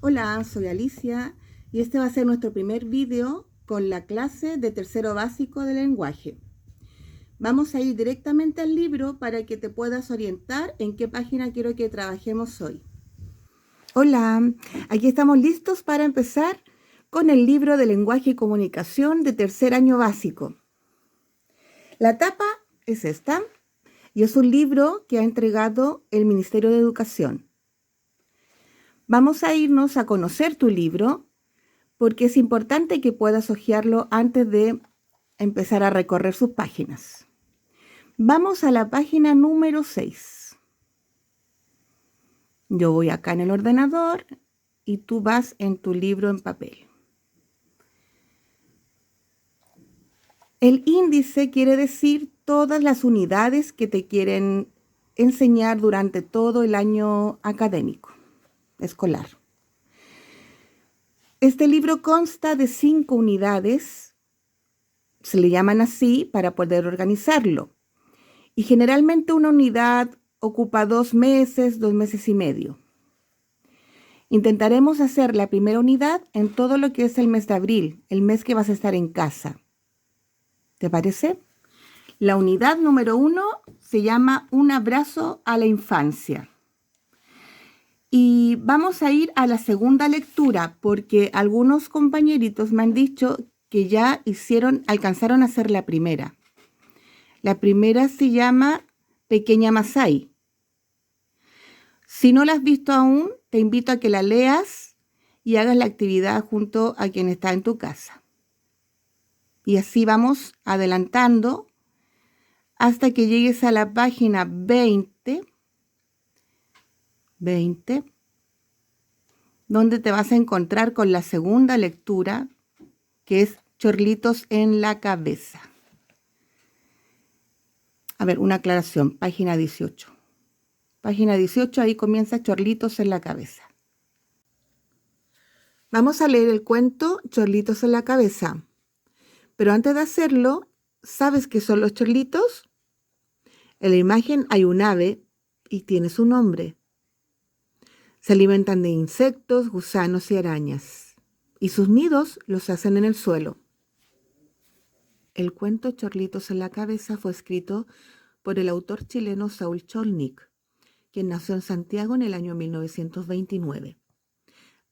Hola, soy Alicia y este va a ser nuestro primer video con la clase de tercero básico de lenguaje. Vamos a ir directamente al libro para que te puedas orientar en qué página quiero que trabajemos hoy. Hola, aquí estamos listos para empezar con el libro de lenguaje y comunicación de tercer año básico. La tapa es esta y es un libro que ha entregado el Ministerio de Educación. Vamos a irnos a conocer tu libro porque es importante que puedas hojearlo antes de empezar a recorrer sus páginas. Vamos a la página número 6. Yo voy acá en el ordenador y tú vas en tu libro en papel. El índice quiere decir todas las unidades que te quieren enseñar durante todo el año académico, escolar. Este libro consta de 5 unidades, se le llaman así para poder organizarlo. Y generalmente una unidad ocupa 2 meses, 2 meses y medio. Intentaremos hacer la primera unidad en todo lo que es el mes de abril, el mes que vas a estar en casa. ¿Te parece? La unidad número 1 se llama Un abrazo a la infancia. Y vamos a ir a la segunda lectura porque algunos compañeritos me han dicho que ya alcanzaron a hacer la primera. La primera se llama Pequeña Masai. Si no la has visto aún, te invito a que la leas y hagas la actividad junto a quien está en tu casa. Y así vamos adelantando hasta que llegues a la página 20, donde te vas a encontrar con la segunda lectura, que es Chorlitos en la cabeza. A ver, una aclaración, página 18. Página 18, ahí comienza Chorlitos en la cabeza. Vamos a leer el cuento Chorlitos en la cabeza. Pero antes de hacerlo, ¿sabes qué son los chorlitos? En la imagen hay un ave y tiene su nombre. Se alimentan de insectos, gusanos y arañas. Y sus nidos los hacen en el suelo. El cuento Chorlitos en la cabeza fue escrito por el autor chileno Saúl Cholnik, quien nació en Santiago en el año 1929.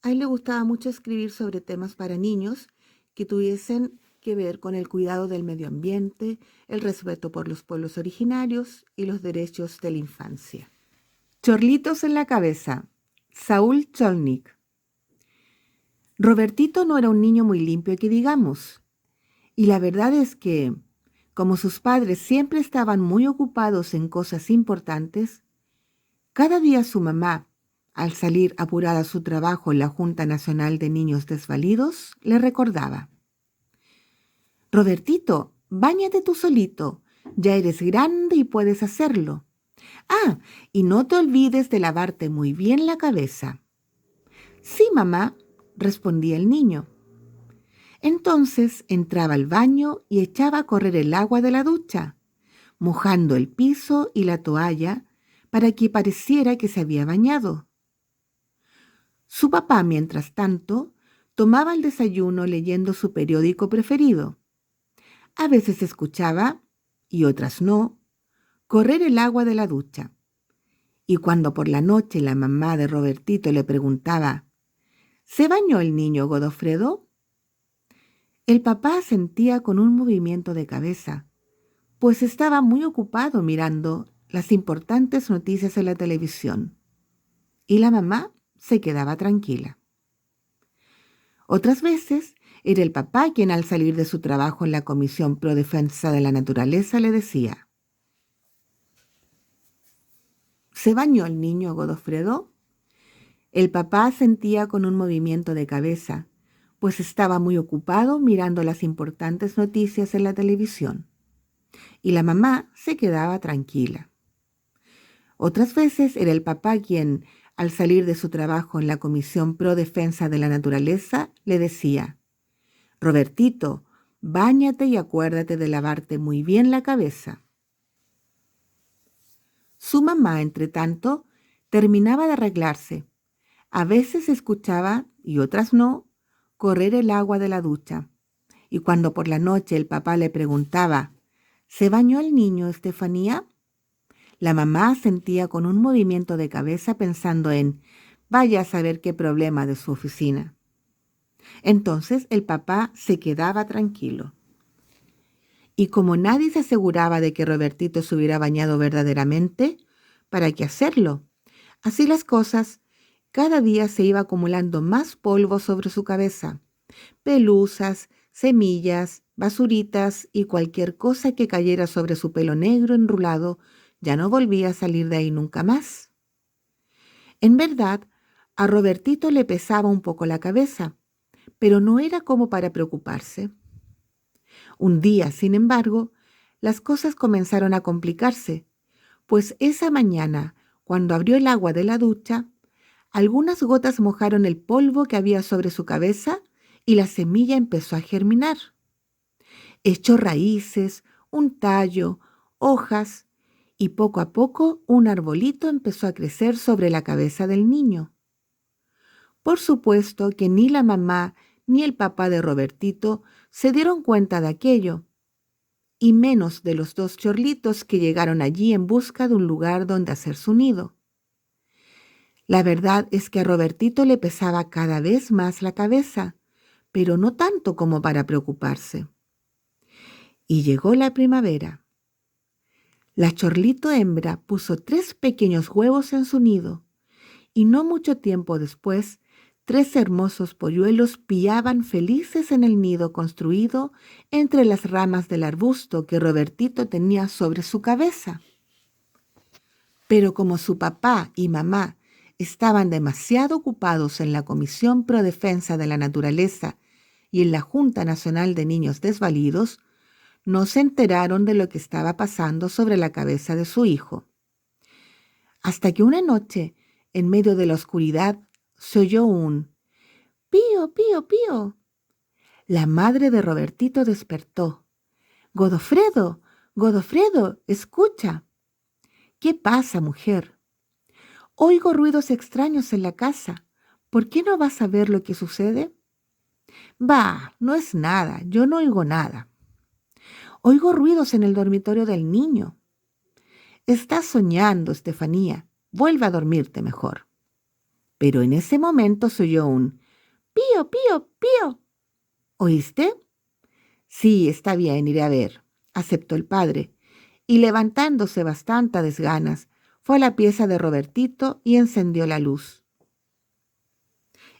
A él le gustaba mucho escribir sobre temas para niños que tuviesen que ver con el cuidado del medio ambiente, el respeto por los pueblos originarios y los derechos de la infancia. Chorlitos en la cabeza, Saúl Cholnik. Robertito no era un niño muy limpio que digamos, y la verdad es que, como sus padres siempre estaban muy ocupados en cosas importantes, cada día su mamá, al salir apurada a su trabajo en la Junta Nacional de Niños Desvalidos, le recordaba: Robertito, báñate tú solito, ya eres grande y puedes hacerlo. Ah, y no te olvides de lavarte muy bien la cabeza. Sí, mamá, respondía el niño. Entonces entraba al baño y echaba a correr el agua de la ducha, mojando el piso y la toalla para que pareciera que se había bañado. Su papá, mientras tanto, tomaba el desayuno leyendo su periódico preferido. A veces escuchaba, y otras no, correr el agua de la ducha. Y cuando por la noche la mamá de Robertito le preguntaba: ¿se bañó el niño Godofredo? El papá asentía con un movimiento de cabeza, pues estaba muy ocupado mirando las importantes noticias en la televisión. Y la mamá se quedaba tranquila. Otras veces era el papá quien al salir de su trabajo en la Comisión Pro Defensa de la Naturaleza le decía: ¿se bañó el niño Godofredo? El papá asentía con un movimiento de cabeza, pues estaba muy ocupado mirando las importantes noticias en la televisión. Y la mamá se quedaba tranquila. Otras veces era el papá quien, al salir de su trabajo en la Comisión Pro Defensa de la Naturaleza, le decía: Robertito, báñate y acuérdate de lavarte muy bien la cabeza. Su mamá, entre tanto, terminaba de arreglarse. A veces escuchaba, y otras no, correr el agua de la ducha. Y cuando por la noche el papá le preguntaba, ¿se bañó el niño, Estefanía? La mamá sentía con un movimiento de cabeza pensando en, vaya a saber qué problema de su oficina. Entonces el papá se quedaba tranquilo. Y como nadie se aseguraba de que Robertito se hubiera bañado verdaderamente, ¿para qué hacerlo? Así las cosas, cada día se iba acumulando más polvo sobre su cabeza, pelusas, semillas, basuritas y cualquier cosa que cayera sobre su pelo negro enrulado ya no volvía a salir de ahí nunca más. En verdad, a Robertito le pesaba un poco la cabeza, pero no era como para preocuparse. Un día, sin embargo, las cosas comenzaron a complicarse, pues esa mañana, cuando abrió el agua de la ducha, algunas gotas mojaron el polvo que había sobre su cabeza y la semilla empezó a germinar. Echó raíces, un tallo, hojas, y poco a poco un arbolito empezó a crecer sobre la cabeza del niño. Por supuesto que ni la mamá ni el papá de Robertito se dieron cuenta de aquello, y menos de los dos chorlitos que llegaron allí en busca de un lugar donde hacer su nido. La verdad es que a Robertito le pesaba cada vez más la cabeza, pero no tanto como para preocuparse. Y llegó la primavera. La chorlito hembra puso 3 pequeños huevos en su nido, y no mucho tiempo después, 3 hermosos polluelos piaban felices en el nido construido entre las ramas del arbusto que Robertito tenía sobre su cabeza. Pero como su papá y mamá estaban demasiado ocupados en la Comisión Pro Defensa de la Naturaleza y en la Junta Nacional de Niños Desvalidos, no se enteraron de lo que estaba pasando sobre la cabeza de su hijo. Hasta que una noche, en medio de la oscuridad, se oyó un «pío, pío, pío». La madre de Robertito despertó. «Godofredo, Godofredo, escucha». «¿Qué pasa, mujer?» «Oigo ruidos extraños en la casa. ¿Por qué no vas a ver lo que sucede?» «Bah, no es nada, yo no oigo nada». «Oigo ruidos en el dormitorio del niño». «Estás soñando, Estefanía. Vuelve a dormirte mejor». Pero en ese momento se oyó un «pío, pío, pío». «¿Oíste?» «Sí, está bien, iré a ver», aceptó el padre, y levantándose bastante a desganas, fue a la pieza de Robertito y encendió la luz.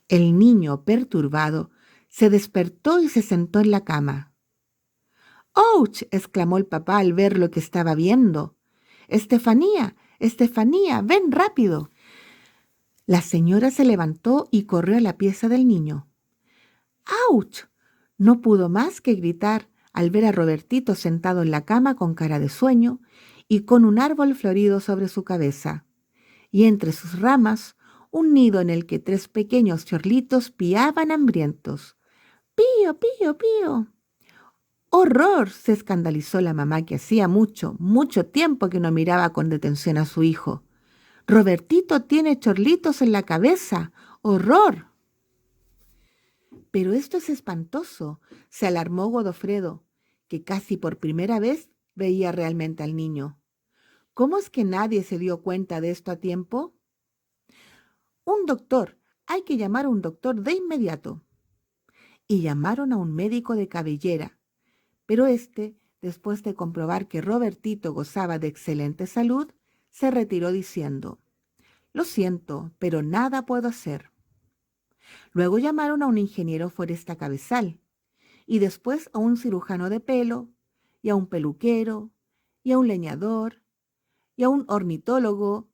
El niño, perturbado, se despertó y se sentó en la cama. «¡Ouch!», exclamó el papá al ver lo que estaba viendo. «Estefanía, Estefanía, ven rápido». La señora se levantó y corrió a la pieza del niño. «¡Auch!». No pudo más que gritar al ver a Robertito sentado en la cama con cara de sueño y con un árbol florido sobre su cabeza, y entre sus ramas un nido en el que 3 pequeños chorlitos piaban hambrientos. «¡Pío, pío, pío!». ¡Horror!, se escandalizó la mamá, que hacía mucho, mucho tiempo que no miraba con detención a su hijo. «Robertito tiene chorlitos en la cabeza. ¡Horror!». «Pero esto es espantoso», se alarmó Godofredo, que casi por primera vez veía realmente al niño. «¿Cómo es que nadie se dio cuenta de esto a tiempo?». «Un doctor. Hay que llamar a un doctor de inmediato». Y llamaron a un médico de cabellera, pero después de comprobar que Robertito gozaba de excelente salud, se retiró diciendo: «Lo siento, pero nada puedo hacer». Luego llamaron a un ingeniero foresta cabezal, y después a un cirujano de pelo, y a un peluquero, y a un leñador, y a un ornitólogo,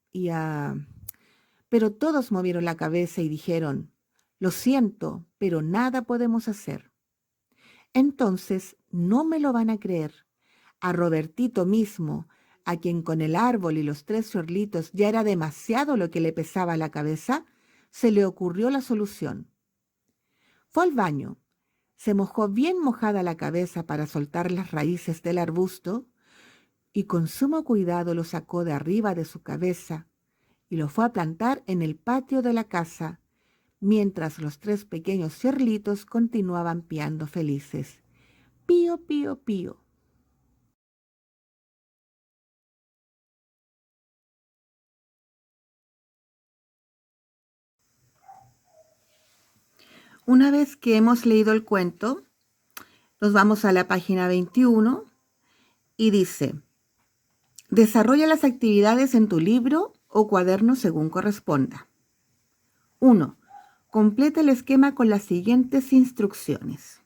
Pero todos movieron la cabeza y dijeron: «Lo siento, pero nada podemos hacer». Entonces, no me lo van a creer, a Robertito mismo, a quien con el árbol y los 3 chorlitos ya era demasiado lo que le pesaba la cabeza, se le ocurrió la solución. Fue al baño, se mojó bien mojada la cabeza para soltar las raíces del arbusto y con sumo cuidado lo sacó de arriba de su cabeza y lo fue a plantar en el patio de la casa, mientras los 3 pequeños cierlitos continuaban piando felices. Pío, pío, pío. Una vez que hemos leído el cuento, nos vamos a la página 21 y dice: desarrolla las actividades en tu libro o cuaderno según corresponda. 1. Completa el esquema con las siguientes instrucciones.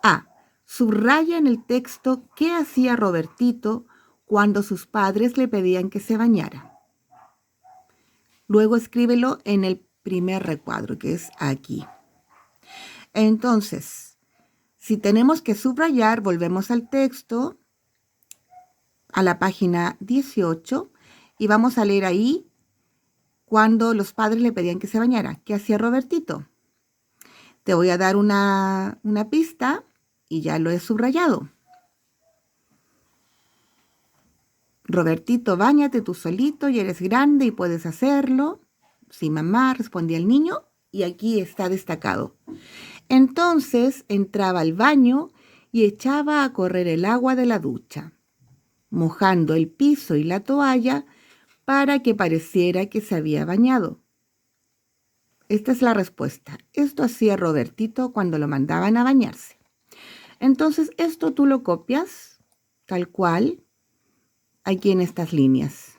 A. Subraya en el texto qué hacía Robertito cuando sus padres le pedían que se bañara. Luego escríbelo en el primer recuadro, que es aquí. Entonces, si tenemos que subrayar, volvemos al texto, a la página 18, y vamos a leer ahí cuando los padres le pedían que se bañara. ¿Qué hacía Robertito? Te voy a dar una pista y ya lo he subrayado. Robertito, báñate tú solito, ya eres grande y puedes hacerlo. Sí, mamá, respondía el niño, y aquí está destacado. Entonces entraba al baño y echaba a correr el agua de la ducha, mojando el piso y la toalla para que pareciera que se había bañado. Esta es la respuesta. Esto hacía Robertito cuando lo mandaban a bañarse. Entonces, esto tú lo copias tal cual aquí en estas líneas,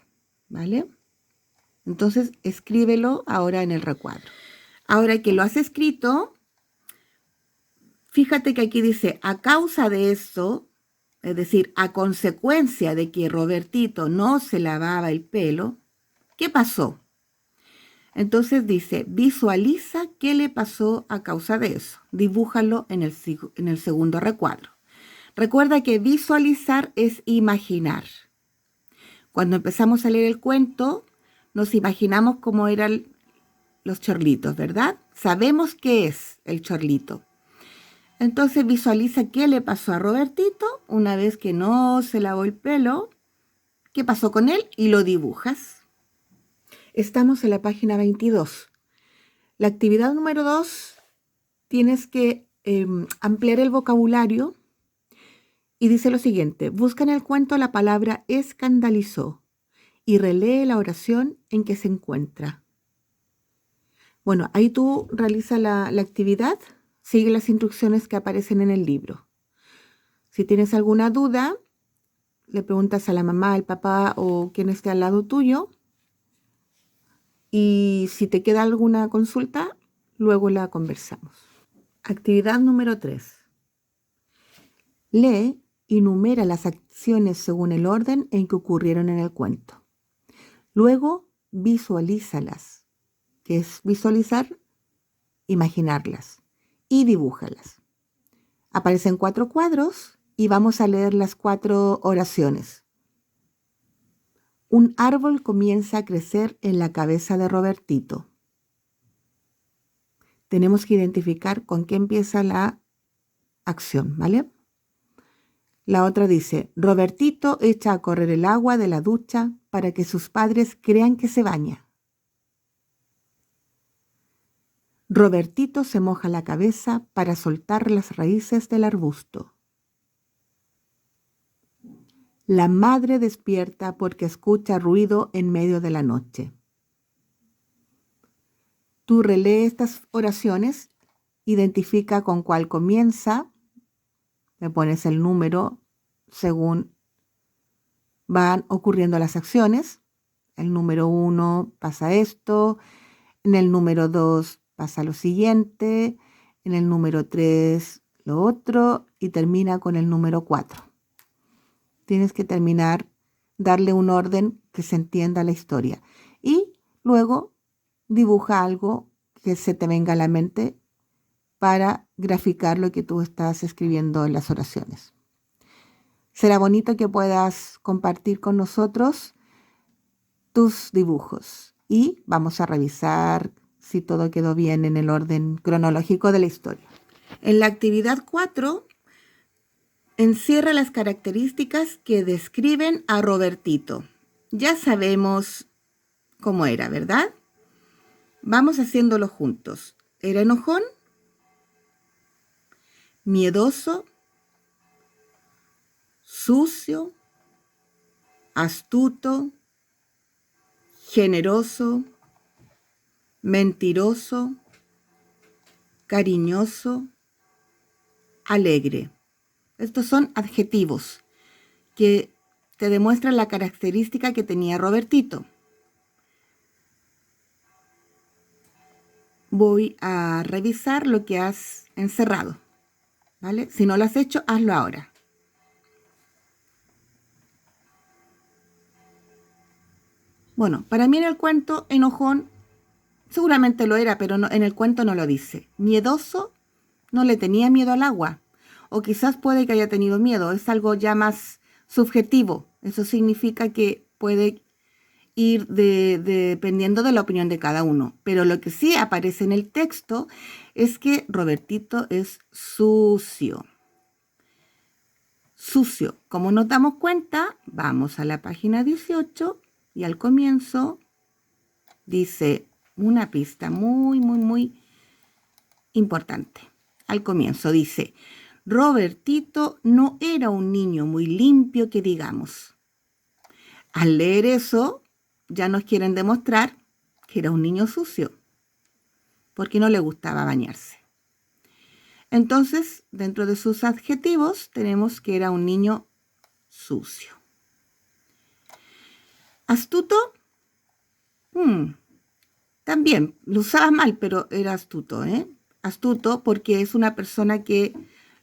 ¿vale? Entonces, escríbelo ahora en el recuadro. Ahora que lo has escrito, fíjate que aquí dice, a causa de eso, es decir, a consecuencia de que Robertito no se lavaba el pelo, ¿qué pasó? Entonces dice, visualiza qué le pasó a causa de eso. Dibújalo en el segundo recuadro. Recuerda que visualizar es imaginar. Cuando empezamos a leer el cuento, nos imaginamos cómo eran los chorlitos, ¿verdad? Sabemos qué es el chorlito. Entonces visualiza qué le pasó a Robertito una vez que no se lavó el pelo, qué pasó con él y lo dibujas. Estamos en la página 22. La actividad número 2, tienes que ampliar el vocabulario y dice lo siguiente: busca en el cuento la palabra escandalizó y relee la oración en que se encuentra. Bueno, ahí tú realizas la actividad, sigue las instrucciones que aparecen en el libro. Si tienes alguna duda, le preguntas a la mamá, al papá o quien esté al lado tuyo. Y si te queda alguna consulta, luego la conversamos. Actividad número 3. Lee y numera las acciones según el orden en que ocurrieron en el cuento. Luego, visualízalas, que es visualizar, imaginarlas, y dibújalas. Aparecen 4 cuadros y vamos a leer las 4 oraciones. Un árbol comienza a crecer en la cabeza de Robertito. Tenemos que identificar con qué empieza la acción, ¿vale? La otra dice, Robertito echa a correr el agua de la ducha para que sus padres crean que se baña. Robertito se moja la cabeza para soltar las raíces del arbusto. La madre despierta porque escucha ruido en medio de la noche. Tú relee estas oraciones, identifica con cuál comienza, le pones el número según van ocurriendo las acciones. El número 1 pasa esto, en el número 2 pasa lo siguiente, en el número 3 lo otro y termina con el número 4. Tienes que terminar, darle un orden que se entienda la historia. Y luego dibuja algo que se te venga a la mente para graficar lo que tú estás escribiendo en las oraciones. Será bonito que puedas compartir con nosotros tus dibujos y vamos a revisar si todo quedó bien en el orden cronológico de la historia. En la actividad 4, encierra las características que describen a Robertito. Ya sabemos cómo era, ¿verdad? Vamos haciéndolo juntos. ¿Era enojón? ¿Miedoso? ¿Sucio? ¿Astuto? ¿Generoso? ¿Mentiroso? ¿Cariñoso? ¿Alegre? Estos son adjetivos que te demuestran la característica que tenía Robertito. Voy a revisar lo que has encerrado, ¿vale? Si no lo has hecho, hazlo ahora. Bueno, para mí en el cuento, enojón, seguramente lo era, pero en el cuento no lo dice. Miedoso, no le tenía miedo al agua. O quizás puede que haya tenido miedo, es algo ya más subjetivo. Eso significa que puede ir dependiendo de la opinión de cada uno. Pero lo que sí aparece en el texto es que Robertito es sucio. Sucio. Como nos damos cuenta, vamos a la página 18 y al comienzo dice una pista muy, muy, muy importante. Al comienzo dice, Robertito no era un niño muy limpio que digamos. Al leer eso, ya nos quieren demostrar que era un niño sucio, porque no le gustaba bañarse. Entonces, dentro de sus adjetivos, tenemos que era un niño sucio. ¿Astuto? También, lo usaba mal, pero era astuto, ¿eh? Astuto porque es una persona que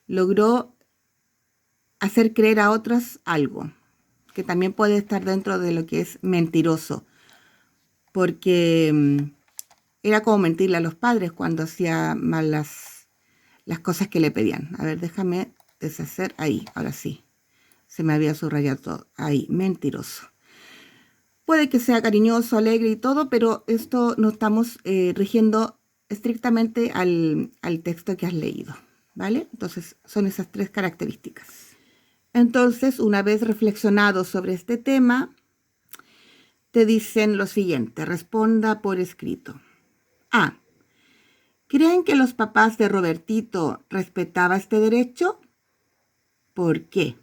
logró hacer creer a otros algo, que también puede estar dentro de lo que es mentiroso, porque era como mentirle a los padres cuando hacía mal las cosas que le pedían. A ver, déjame deshacer ahí, ahora sí. Se me había subrayado todo. Ahí, mentiroso. Puede que sea cariñoso, alegre y todo, pero esto no estamos rigiendo estrictamente al texto que has leído, ¿vale? Entonces, son esas tres características. Entonces, una vez reflexionado sobre este tema, te dicen lo siguiente, responda por escrito. A. ¿Creen que los papás de Robertito respetaban este derecho? ¿Por qué?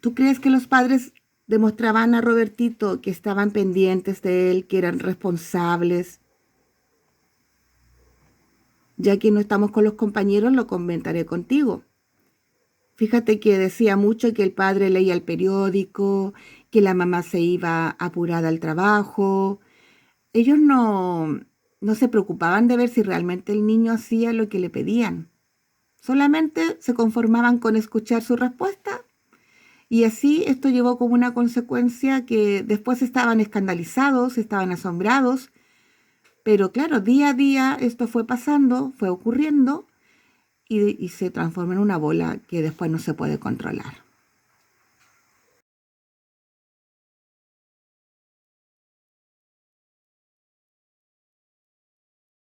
¿Tú crees que los padres demostraban a Robertito que estaban pendientes de él, que eran responsables? Ya que no estamos con los compañeros, lo comentaré contigo. Fíjate que decía mucho que el padre leía el periódico, que la mamá se iba apurada al trabajo. Ellos no se preocupaban de ver si realmente el niño hacía lo que le pedían. Solamente se conformaban con escuchar su respuesta y así esto llevó como una consecuencia que después estaban escandalizados, estaban asombrados, pero claro, día a día esto fue pasando, fue ocurriendo y se transformó en una bola que después no se puede controlar.